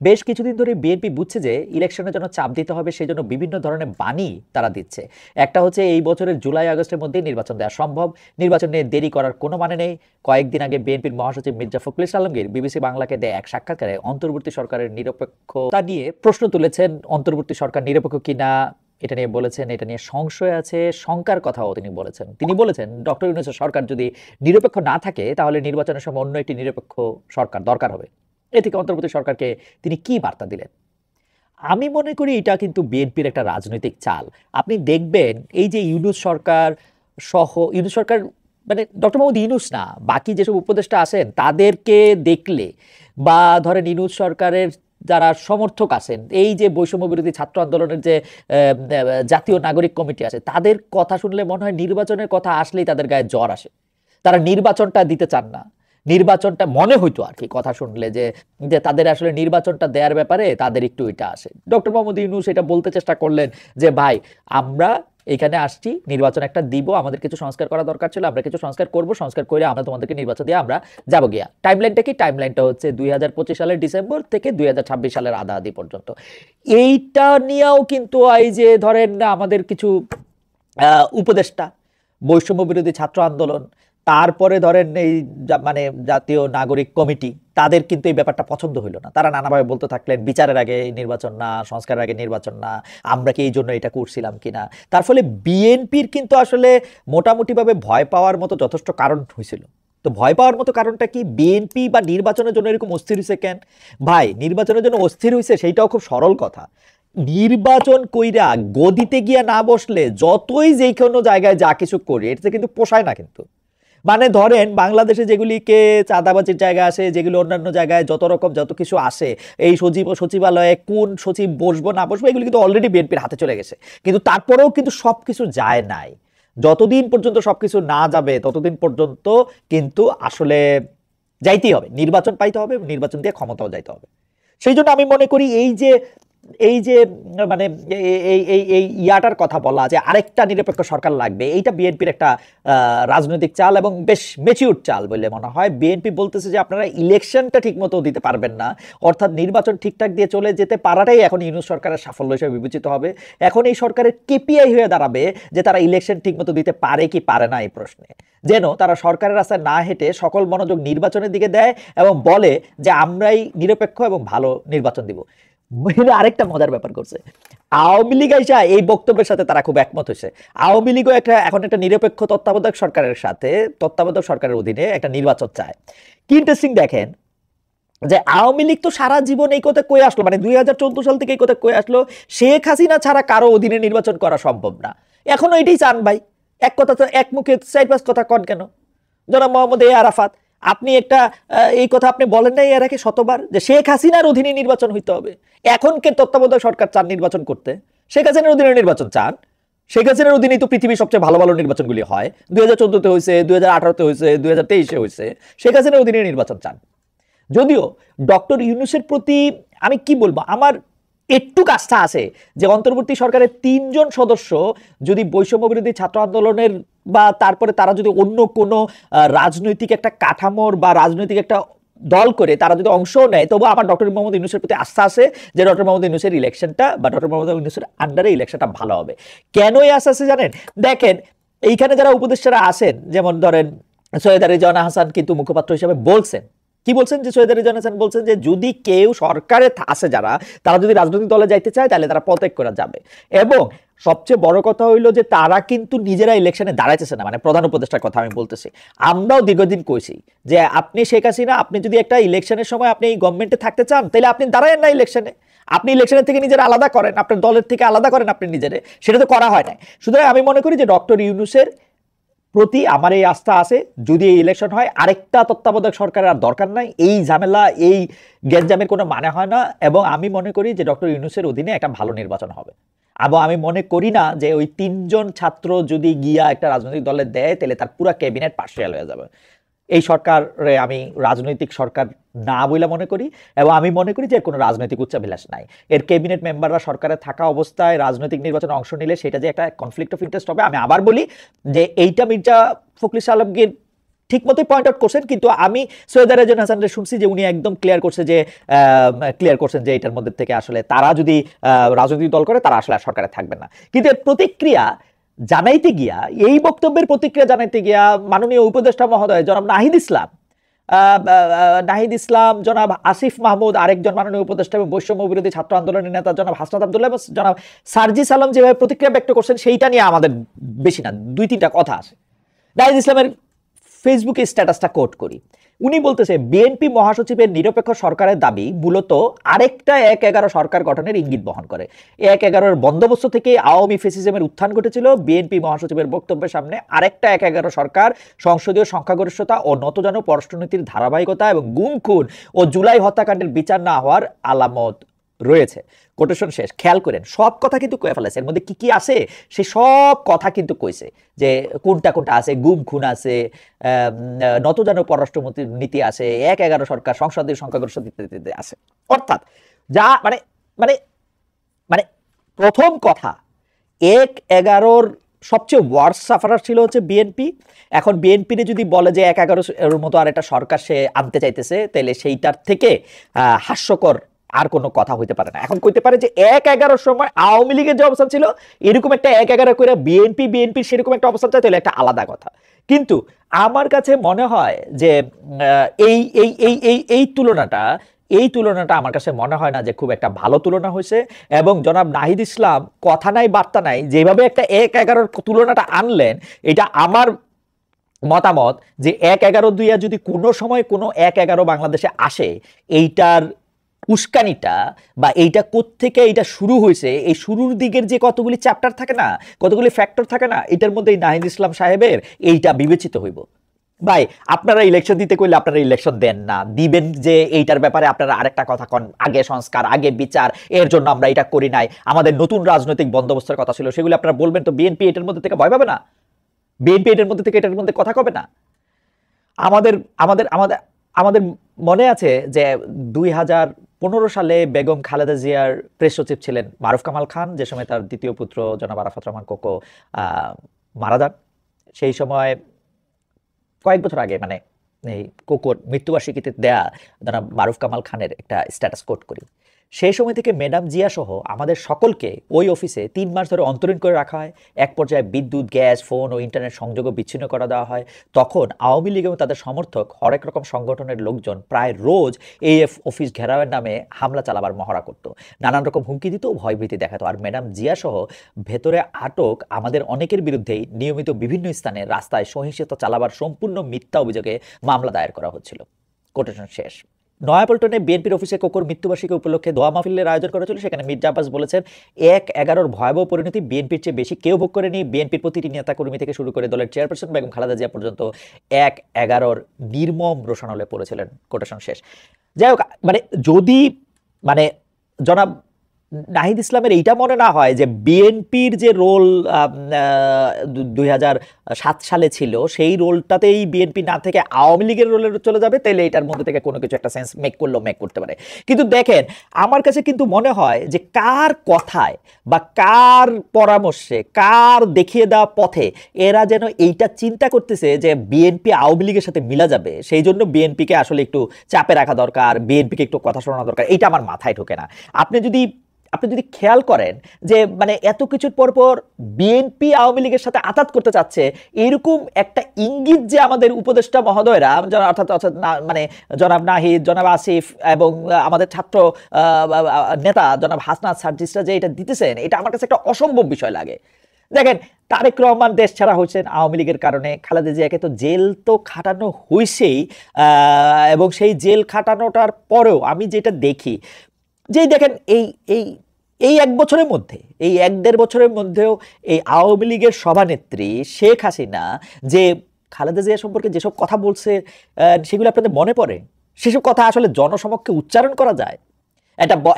বেশ কিছুদিন ধরে বিএনপি বুঝছে যে ইলেকশনের জন্য চাপ দিতে হবে, সেই জন্য বিভিন্ন ধরনের বাণী তারা দিচ্ছে। একটা হচ্ছে এই বছরের জুলাই আগস্টের মধ্যেই নির্বাচন দেওয়া সম্ভব, নির্বাচন নিয়ে দেরি করার কোনো মানে নেই। কয়েকদিন আগে বিএনপির মহাসচিব মির্জা ফখরুল ইসলাম আলমগীর বিবিসি বাংলাকে দেয় এক সাক্ষাৎকারে অন্তর্বর্তী সরকারের নিরপেক্ষতা নিয়ে প্রশ্ন তুলেছেন। অন্তর্বর্তী সরকার নিরপেক্ষ কিনা এটা নিয়ে বলেছেন, এটা নিয়ে সংশয় আছে, শঙ্কার কথাও তিনি বলেছেন। তিনি বলেছেন ডক্টর ইউনূসের সরকার যদি নিরপেক্ষ না থাকে তাহলে নির্বাচনের সময় অন্য একটি নিরপেক্ষ সরকার দরকার হবে। এ থেকে অন্তর্বর্তী সরকারকে তিনি কি বার্তা দিলেন? আমি মনে করি এটা কিন্তু বিএনপির একটা রাজনৈতিক চাল। আপনি দেখবেন এই যে ইউনূস সরকার সহ ইউনূস সরকার মানে ডক্টর মোহাম্মদ ইউনূস না, বাকি যেসব উপদেষ্টা আছেন তাদেরকে দেখলে বা ধরেন ইউনূস সরকারের যারা সমর্থক আছেন, এই যে বৈষম্য বিরোধী ছাত্র আন্দোলনের যে জাতীয় নাগরিক কমিটি আছে, তাদের কথা শুনলে মনে হয় নির্বাচনের কথা আসলেই তাদের গায়ে জ্বর আসে। তারা নির্বাচনটা দিতে চান না। নির্বাচনটা মনে হইতো আর কি কথা শুনলে যে যে তাদের আসলে নির্বাচনটা দেওয়ার ব্যাপারে তাদের একটু এটা আসে। ডক্টর মোহাম্মদ ইউনূস এটা বলতে চেষ্টা করলেন যে ভাই আমরা এখানে আসছি, নির্বাচন একটা দিব, আমাদের কিছু সংস্কার করা দরকার ছিল, আমরা কিছু সংস্কার করব, সংস্কার করে আমরা তোমাদেরকে নির্বাচন দিয়ে আমরা যাবো গিয়া। টাইমলাইনটা কি? টাইমলাইনটা হচ্ছে 2025 সালের ডিসেম্বর থেকে 2026 সালের আধা পর্যন্ত। এইটা নিয়েও কিন্তু এই যে ধরেন আমাদের কিছু উপদেষ্টা, বৈষম্য বিরোধী ছাত্র আন্দোলন, তারপরে ধরেন এই মানে জাতীয় নাগরিক কমিটি, তাদের কিন্তু এই ব্যাপারটা পছন্দ হইলো না। তারা নানাভাবে বলতে থাকলেন বিচারের আগে নির্বাচন না, সংস্কারের আগে নির্বাচন না, আমরা কি এই জন্য এটা করছিলাম কিনা। তার ফলে বিএনপির কিন্তু আসলে মোটামুটিভাবে ভয় পাওয়ার মতো যথেষ্ট কারণ হয়েছিল। তো ভয় পাওয়ার মতো কারণটা কি? বিএনপি বা নির্বাচনের জন্য এরকম অস্থির হয়েছে কেন? ভাই নির্বাচনের জন্য অস্থির হয়েছে সেইটাও খুব সরল কথা। নির্বাচন কইরা গদিতে গিয়া না বসলে যতই যে কোনো জায়গায় যা কিছু করি এটা কিন্তু পোষায় না। কিন্তু মানে ধরেন বাংলাদেশে যেগুলিকে চাঁদাবাজির জায়গা আসে, যেগুলো অন্যান্য জায়গায় যত রকম যত কিছু আসে, এই সচিবালয়ে কোন সচিব বসবো না বসবো এগুলি কিন্তু অলরেডি বিএনপির হাতে চলে গেছে। কিন্তু তারপরেও কিন্তু সবকিছু যায় নাই। যতদিন পর্যন্ত সবকিছু না যাবে ততদিন পর্যন্ত কিন্তু আসলে যাইতেই হবে, নির্বাচন পাইতে হবে, নির্বাচন দিয়ে ক্ষমতাও যাইতে হবে। সেই জন্য আমি মনে করি এই যে মানে এই ইয়াটার কথা বলা যে আরেকটা নিরপেক্ষ সরকার লাগবে, এইটা বিএনপির একটা রাজনৈতিক চাল এবং বেশ ম্যাচিউর চাল বলে মনে হয়। বিএনপি বলতেছে যে আপনারা ইলেকশনটা ঠিক মতো দিতে পারবেন না, অর্থাৎ নির্বাচন ঠিকঠাক দিয়ে চলে যেতে পারাটাই এখন ইউনূস সরকারের সাফল্য হিসেবে বিবেচিত হবে। এখন এই সরকারের কেপিআই হয়ে দাঁড়াবে যে তারা ইলেকশন ঠিক মতো দিতে পারে কি পারে না এই প্রশ্নে, যেন তারা সরকারের রাস্তায় না হেঁটে সকল মনোযোগ নির্বাচনের দিকে দেয় এবং বলে যে আমরাই নিরপেক্ষ এবং ভালো নির্বাচন দিব। আরেকটা মজার ব্যাপার করছে, আওয়ামী লীগ আইসা এই বক্তব্যের সাথে তারা খুব একমত হয়েছে। আওয়ামী লীগও এখন একটা নিরপেক্ষ তত্ত্বাবধায়ক সরকারের সাথে, তত্ত্বাবধায়ক সরকারের অধীনে একটা নির্বাচন চায়। কি ইন্টারেস্টিং দেখেন যে আওয়ামী লীগ তো সারা জীবন এই কথা কয়ে আসলো, মানে 2014 সাল থেকে এই কথা কয়ে আসলো শেখ হাসিনা ছাড়া কারো অধীনে নির্বাচন করা সম্ভব না। এখনো এটাই চান ভাই, এক কথা তো এক মুখে 4-5 কথা কন কেন? জনাব মোহাম্মদ আরাফাত, আপনি একটা এই কথা আপনি বলেন নাই এর আগে শতবার যে শেখ হাসিনার অধীনে নির্বাচন হইতে হবে? এখন কে তত্ত্বাবধায়ক সরকার চান নির্বাচন করতে? শেখ হাসিনার অধীনে নির্বাচন চান? শেখ হাসিনার অধীনেই তো পৃথিবীর সবচেয়ে ভালো ভালো নির্বাচনগুলি হয়। 2014-তে হয়েছে, 2018-তে হয়েছে, 2023-এ হয়েছে। শেখ হাসিনার অধীনে নির্বাচন চান। যদিও ডক্টর ইউনূসের প্রতি আমি কি বলবো, আমার একটু আস্থা আছে যে অন্তর্বর্তী সরকারের 3 জন সদস্য যদি বৈষম্য বিরোধী ছাত্র আন্দোলনের বা তারপরে তারা যদি অন্য কোনো রাজনৈতিক একটা কাঠামোর বা রাজনৈতিক একটা দল করে তারা যদি অংশ নেয়, তবু আমার ডক্টর মোহাম্মদ ইউনূসের প্রতি আস্থা আছে যে ডক্টর মোহাম্মদ ইউনূসের ইলেকশনটা বা ডক্টর মোহাম্মদ ইউনূসের আন্ডারে ইলেকশনটা ভালো হবে। কেন এই আস্থা আছে জানেন? দেখেন এইখানে যারা উপদেষ্টারা আছেন, যেমন ধরেন সৈয়দ রেজওয়ানা হাসান কিন্তু মুখপাত্র হিসেবে বলছেন, কি বলছেন যে সৈয়দ রেজওয়ানা হাসান বলছেন যে যদি কেউ সরকারে আছে যারা, তারা যদি রাজনৈতিক দলে যাইতে চায় তাহলে তারা পদত্যাগ করা যাবে। এবং সবচেয়ে বড় কথা হইলো যে তারা কিন্তু নিজেরা ইলেকশনে দাঁড়াইতেছে না, মানে প্রধান উপদেষ্টার কথা আমি বলতেছি। আমরাও দীর্ঘদিন কইছি যে আপনি শেখ হাসিনা, আপনি যদি একটা ইলেকশনের সময় আপনি এই গভর্নমেন্টে থাকতে চান তাহলে আপনি দাঁড়ায়েন না ইলেকশনে, আপনি ইলেকশনের থেকে নিজের আলাদা করেন, আপনার দলের থেকে আলাদা করেন আপনি নিজেরে। সেটা তো করা হয় না। সুতরাং আমি মনে করি যে ডক্টর ইউনূসের প্রতি আমার এই আস্থা আছে। যদি এই ইলেকশন হয়, আরেকটা তত্ত্বাবধায়ক সরকারের আর দরকার নাই, এই ঝামেলা এই গ্যাঞ্জামের কোনো মানে হয় না। এবং আমি মনে করি যে ডক্টর ইউনূসের অধীনে একটা ভালো নির্বাচন হবে। এবং আমি মনে করি না যে ওই 3 জন ছাত্র যদি গিয়া একটা রাজনৈতিক দলে দেয় তাহলে তার পুরো ক্যাবিনেট পার্সিয়াল হয়ে যাবে। এই সরকারে আমি রাজনৈতিক সরকার না বলে মনে করি, এবং আমি মনে করি যে কোনো রাজনৈতিক উচ্চাভিলাষ নাই। এর ক্যাবিনেট মেম্বাররা সরকারে থাকা অবস্থায় রাজনৈতিক নির্বাচনে অংশ নিলে সেটা যে একটা কনফ্লিক্ট অফ ইন্টারেস্ট হবে। আমি আবার বলি যে এইটা মির্জা ফখরুল ইসলাম আলমগীর ঠিক মতোই পয়েন্ট আউট করছেন, কিন্তু আমি সৈয়দ রেজাউল হাসানের শুনছি যে উনি একদম ক্লিয়ার করছেন যে এটার মধ্যে থেকে আসলে তারা যদি রাজনৈতিক দল করে তারা আসলে সরকারে থাকবে না। কিন্তু এর প্রতিক্রিয়া জানাইতে গিয়া, এই বক্তব্যের প্রতিক্রিয়া জানাইতে গিয়া মাননীয় উপদেষ্টা মহোদয় জনাব নাহিদ ইসলাম, জনাব আসিফ মাহমুদ আরেকজন মাননীয় উপদেষ্টা এবং বৈষম্য বিরোধী ছাত্র আন্দোলনের নেতা জনাব হাসনাত আব্দুল্লাহ এবং জনাব সার্জিস আলম যেভাবে প্রতিক্রিয়া ব্যক্ত করছেন সেইটা নিয়ে আমাদের বেশি না 2-3টা কথা আসে। নাহিদ ইসলামের ফেসবুকে স্ট্যাটাসটা কোট করি। উনি বলতেছে বিএনপি মহাসচিবের নিরপেক্ষ সরকারের দাবি মূলত আরেকটা 1/11 সরকার গঠনের ইঙ্গিত বহন করে। 1/11 বন্দোবস্ত থেকে আওয়ামী ফেসিজমের উত্থান ঘটেছিল। বিএনপি মহাসচিবের বক্তব্যের সামনে আরেকটা 1/11 সরকার, সংসদীয় সংখ্যাগরিষ্ঠতা ও নতজানু পররাষ্ট্রনীতির ধারাবাহিকতা এবং গুম খুন ও জুলাই হত্যাকাণ্ডের বিচার না হওয়ার আলামত রয়েছে। কোটেশন শেষ। খেয়াল করেন সব কথা কিন্তু কয়ে ফেলেছে, এর মধ্যে কি কি আছে সে সব কথা কিন্তু কইছে, যে কোনটা কোনটা আছে, গুম খুন আছে, নতজানু পররাষ্ট্র নীতি আছে, 1/11 সরকার, সংসদীয় সংখ্যাগরিষ্ঠ ইত্যাদি আছে। অর্থাৎ যা মানে মানে মানে প্রথম কথা 1/11 সবচেয়ে ওয়ার্স সাফারার ছিল হচ্ছে বিএনপি। এখন বিএনপির যদি বলে যে 1/11 মতো আর একটা সরকার সে আনতে চাইতেছে, তাহলে সেইটার থেকে হাস্যকর আর কোনো কথা হইতে পারে না। এখন কইতে পারে যে 1/11 সময় আওয়ামী লীগের যে অবস্থান ছিল এরকম একটা 1/11 করে বিএনপির সেরকম একটা অবস্থান চাই, তাহলে একটা আলাদা কথা। কিন্তু আমার কাছে মনে হয় যে এই এই এই এই এই তুলনাটা আমার কাছে মনে হয় না যে খুব একটা ভালো তুলনা হয়েছে। এবং জনাব নাহিদ ইসলাম কথা নাই বার্তা নাই যেভাবে একটা 1/11 তুলনাটা আনলেন, এটা আমার মতামত যে 1/11 দুইয়া যদি কোনো সময় কোনো 1/11 বাংলাদেশে আসে, এইটার উস্কানিটা বা এইটা কোত্থেকে এইটা শুরু হয়েছে, এই শুরুর দিকের যে কতগুলি চ্যাপ্টার থাকে না, কতগুলি ফ্যাক্টর থাকে না, এটার মধ্যে এই নাহিদ ইসলাম সাহেবের এইটা বিবেচিত হইব। ভাই আপনারা ইলেকশন দিতে কইলে আপনারা ইলেকশন দেন না, দিবেন যে এইটার ব্যাপারে আপনারা আরেকটা কথা কন, আগে সংস্কার, আগে বিচার, এর জন্য আমরা এটা করি নাই, আমাদের নতুন রাজনৈতিক বন্দোবস্তের কথা ছিল, সেগুলো আপনারা বলবেন। তো বিএনপি এটার মধ্যে থেকে ভয় পাবে না? বিএনপি এটার মধ্যে থেকে এটার মধ্যে কথা কবে না? আমাদের আমাদের আমাদের আমাদের মনে আছে যে 2015 সালে বেগম খালেদা জিয়ার প্রেস সচিব ছিলেন মারুফ কামাল খান, যে সময় তার দ্বিতীয় পুত্র জনাব আরাফাত রহমান কোকো মারা যান। সেই সময় কয়েক বছর আগে মানে এই কোকোর মৃত্যুবার্ষিকীতে দেয়া জনাব মারুফ কামাল খানের একটা স্ট্যাটাস কোট করি। সেই সময় থেকে ম্যাডাম জিয়া সহ আমাদের সকলকে ওই অফিসে 3 মাস ধরে অন্তরীণ করে রাখা হয়। এক পর্যায়ে বিদ্যুৎ, গ্যাস, ফোন ও ইন্টারনেট সংযোগও বিচ্ছিন্ন করা দেওয়া হয়। তখন আওয়ামী লীগ এবং তাদের সমর্থক হরেক রকম সংগঠনের লোকজন প্রায় রোজ এই অফিস ঘেরাওয়ের নামে হামলা চালাবার মহড়া করত, নানান রকম হুমকি দিত, ভয়ভীতি দেখাতো। আর ম্যাডাম জিয়া সহ ভেতরে আটক আমাদের অনেকের বিরুদ্ধেই নিয়মিত বিভিন্ন স্থানে রাস্তায় সহিংসতা চালাবার সম্পূর্ণ মিথ্যা অভিযোগে মামলা দায়ের করা হচ্ছিল। কোটেশন শেষ। নয়াপল্টনে বিএনপির অফিসে কোকোর মৃত্যুবার্ষিকী উপলক্ষে দোয়া মাহফিলের আয়োজন করা ছিল। সেখানে মির্জা আব্বাস বলেছেন 1/11 ভয়াবহ পরিণতি বিএনপির চেয়ে বেশি কেউ ভোগ করেনি। বিএনপির প্রতিটি নেতাকর্মী থেকে শুরু করে দলের চেয়ারপারসন বেগম খালেদা জিয়া পর্যন্ত 1/11 নির্মম রোষানলে পড়েছিলেন। কোটেশন শেষ। যাই হোক, মানে যদি মানে জনাব নাহিদ ইসলামের এইটা মনে না হয় যে বিএনপির যে রোল 2007 সালে ছিল সেই রোলটাতেই বিএনপি না থেকে আওয়ামী লীগের রোলে চলে যাবে, তাহলে এটার মধ্যে থেকে কোনো কিছু একটা সেন্স মেক করতে পারে। কিন্তু দেখেন আমার কাছে কিন্তু মনে হয় যে কার কথায় বা কার পরামর্শে, কার দেখিয়ে দেওয়া পথে এরা যেন এইটা চিন্তা করতেছে যে বিএনপি আওয়ামী লীগের সাথে মিলা যাবে, সেই জন্য বিএনপিকে আসলে একটু চাপে রাখা দরকার, বিএনপিকে একটু কথা শোনানো দরকার, এইটা আমার মাথায় ঢোকে না। আপনি যদি খেয়াল করেন যে মানে এত কিছুর পর বিএনপি আওয়ামী লীগের সাথে আঘাত করতে চাচ্ছে, এরকম একটা ইঙ্গিত যে আমাদের উপদেষ্টা মহোদয়রা অর্থাৎ মানে জনাব নাহিদ, জনাব আসিফ এবং আমাদের ছাত্র নেতা জনাব হাসনাত সার্জিসরা যে এটা দিতেছেন, এটা আমার কাছে একটা অসম্ভব বিষয় লাগে। দেখেন তারেক রহমান দেশ ছাড়া হয়েছেন আওয়ামী লীগের কারণে, খালেদা জিয়াকে তো জেল তো খাটানো হয়েছেই, এবং সেই জেল খাটানোটার পরেও আমি যেটা দেখি যে দেখেন এই এই এই 1 বছরের মধ্যে, এই 1-1.5 বছরের মধ্যেও এই আওয়ামী লীগের সভানেত্রী শেখ হাসিনা যে খালেদা জিয়া সম্পর্কে যেসব কথা বলছে সেগুলো আপনাদের মনে পড়ে? সেসব কথা আসলে জনসমক্ষে উচ্চারণ করা যায়?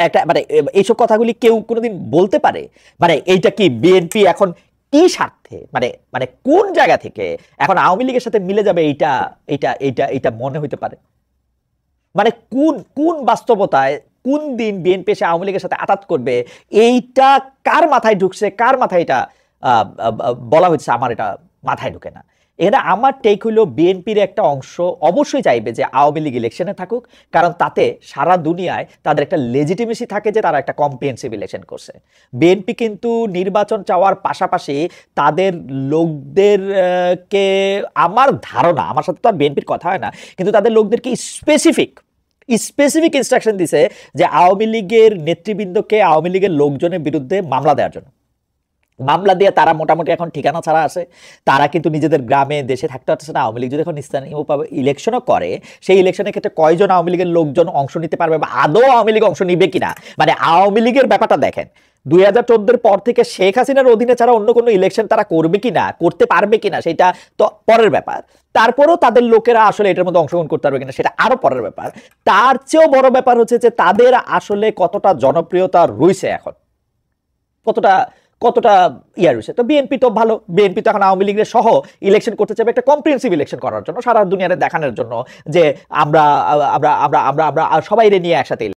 একটা মানে এইসব কথাগুলি কেউ কোনোদিন বলতে পারে? মানে এইটা কি বিএনপি এখন কি স্বার্থে, মানে কোন জায়গা থেকে এখন আওয়ামী লীগের সাথে মিলে যাবে এইটা এইটা এইটা এইটা মনে হইতে পারে? মানে কোন বাস্তবতায় কোন দিন বিএনপি এসে আওয়ামী লীগের সাথে আঘাত করবে, এইটা কার মাথায় ঢুকছে, কার মাথায় এটা বলা হচ্ছে, আমার এটা মাথায় ঢুকে না। এখানে আমার টেক হইলো বিএনপির একটা অংশ অবশ্যই চাইবে যে আওয়ামী লীগ ইলেকশনে থাকুক, কারণ তাতে সারা দুনিয়ায় তাদের একটা লেজিটিমেসি থাকে যে তারা একটা কম্প্রিহেনসিভ ইলেকশন করছে। বিএনপি কিন্তু নির্বাচন চাওয়ার পাশাপাশি তাদের লোকদের কে, আমার ধারণা, আমার সাথে তো আর বিএনপির কথা হয় না, কিন্তু তাদের লোকদেরকে স্পেসিফিক ইনস্ট্রাকশন দিছে যে আওয়ামী লীগের নেতৃবৃন্দকে আওয়ামী লীগের লোকজনের বিরুদ্ধে মামলা দেওয়ার জন্য। মামলা দিয়ে তারা মোটামুটি এখন ঠিকানা ছাড়া আছে, তারা কিন্তু নিজেদের গ্রামে দেশে থাকতে পারছে না। আওয়ামী লীগ যদি এখন স্থানীয়ভাবে ইলেকশনও করে, সেই ইলেকশনের ক্ষেত্রে কয়জন আওয়ামী লীগের লোকজন অংশ নিতে পারবে বা আদৌ আওয়ামী লীগ অংশ নিবে কিনা, মানে আওয়ামী লীগের ব্যাপারটা দেখেন। 2014-এর পর থেকে শেখ হাসিনার অধীনে ছাড়া অন্য কোনো ইলেকশন তারা করবে কিনা, করতে পারবে কিনা, সেটা তো পরের ব্যাপার। তারপরেও তাদের লোকেরা আসলে এটার মধ্যে অংশগ্রহণ করতে পারবে কিনা সেটা আরো পরের ব্যাপার। তার চেয়েও বড় ব্যাপার হচ্ছে যে তাদের আসলে কতটা জনপ্রিয়তা রয়েছে এখন, কতটা কতটা ইয়া রয়েছে। তো বিএনপি তো ভালো, বিএনপি তো এখন আওয়ামী লীগের সহ ইলেকশন করতে চাইবে একটা কম্প্রিহেনসিভ ইলেকশন করার জন্য, সারা দুনিয়ারে দেখানোর জন্য যে আমরা আমরা আমরা আমরা আমরা সবাই নিয়ে একসাথে